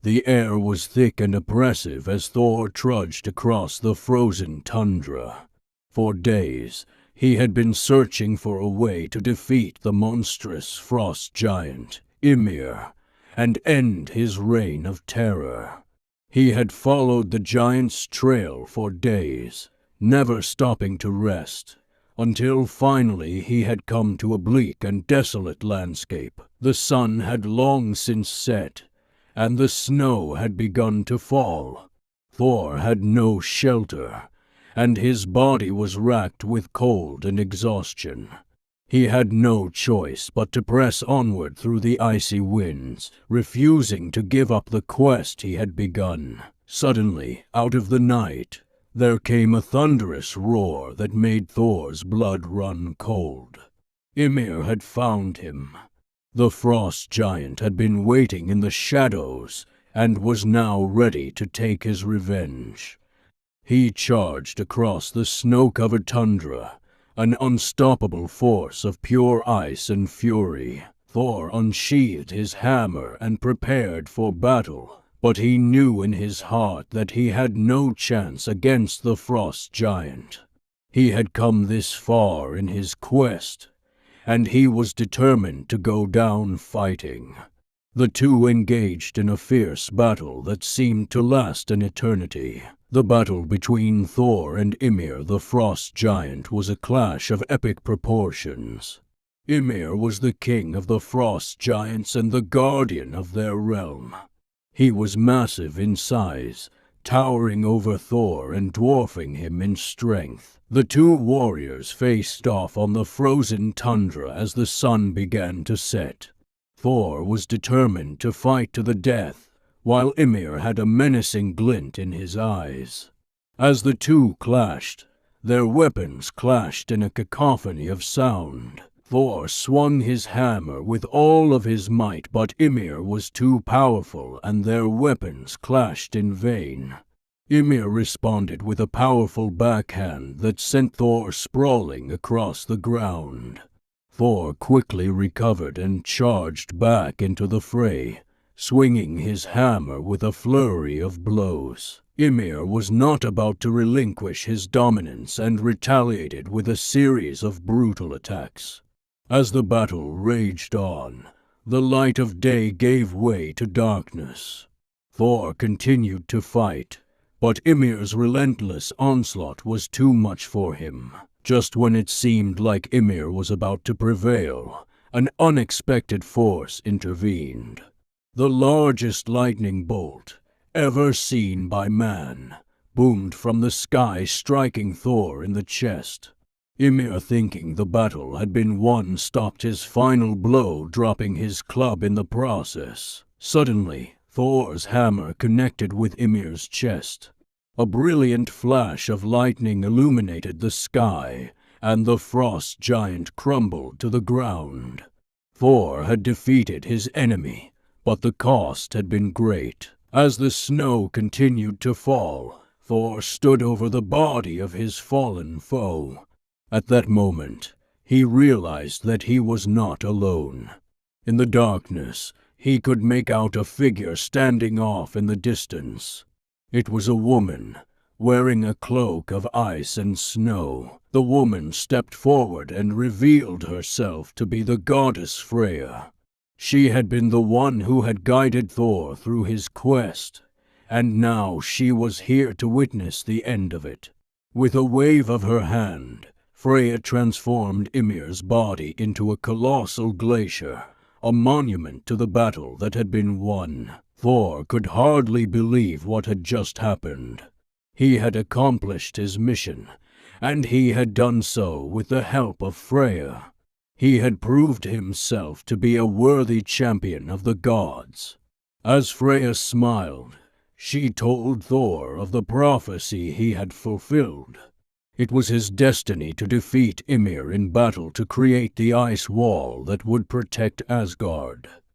The air was thick and oppressive as Thor trudged across the frozen tundra. For days, he had been searching for a way to defeat the monstrous frost giant, Ymir, and end his reign of terror. He had followed the giant's trail for days, never stopping to rest, until finally he had come to a bleak and desolate landscape. The sun had long since set, and the snow had begun to fall. Thor had no shelter, and his body was racked with cold and exhaustion. He had no choice but to press onward through the icy winds, refusing to give up the quest he had begun. Suddenly, out of the night, there came a thunderous roar that made Thor's blood run cold. Ymir had found him. The frost giant had been waiting in the shadows and was now ready to take his revenge. He charged across the snow-covered tundra, an unstoppable force of pure ice and fury. Thor unsheathed his hammer and prepared for battle, but he knew in his heart that he had no chance against the frost giant. He had come this far in his quest, and he was determined to go down fighting. The two engaged in a fierce battle that seemed to last an eternity. The battle between Thor and Ymir the frost giant was a clash of epic proportions. Ymir was the king of the frost giants and the guardian of their realm. He was massive in size, towering over Thor and dwarfing him in strength. The two warriors faced off on the frozen tundra as the sun began to set. Thor was determined to fight to the death, while Ymir had a menacing glint in his eyes. As the two clashed, their weapons clashed in a cacophony of sound. Thor swung his hammer with all of his might, but Ymir was too powerful and their weapons clashed in vain. Ymir responded with a powerful backhand that sent Thor sprawling across the ground. Thor quickly recovered and charged back into the fray, swinging his hammer with a flurry of blows. Ymir was not about to relinquish his dominance and retaliated with a series of brutal attacks. As the battle raged on, the light of day gave way to darkness. Thor continued to fight, but Ymir's relentless onslaught was too much for him. Just when it seemed like Ymir was about to prevail, an unexpected force intervened. The largest lightning bolt ever seen by man boomed from the sky, striking Thor in the chest. Ymir, thinking the battle had been won, stopped his final blow, dropping his club in the process. Suddenly, Thor's hammer connected with Ymir's chest. A brilliant flash of lightning illuminated the sky, and the frost giant crumbled to the ground. Thor had defeated his enemy, but the cost had been great. As the snow continued to fall, Thor stood over the body of his fallen foe. At that moment, he realized that he was not alone. In the darkness, he could make out a figure standing off in the distance. It was a woman, wearing a cloak of ice and snow. The woman stepped forward and revealed herself to be the goddess Freya. She had been the one who had guided Thor through his quest, and now she was here to witness the end of it. With a wave of her hand, Freya transformed Ymir's body into a colossal glacier, a monument to the battle that had been won. Thor could hardly believe what had just happened. He had accomplished his mission, and he had done so with the help of Freya. He had proved himself to be a worthy champion of the gods. As Freya smiled, she told Thor of the prophecy he had fulfilled. It was his destiny to defeat Ymir in battle to create the ice wall that would protect Asgard.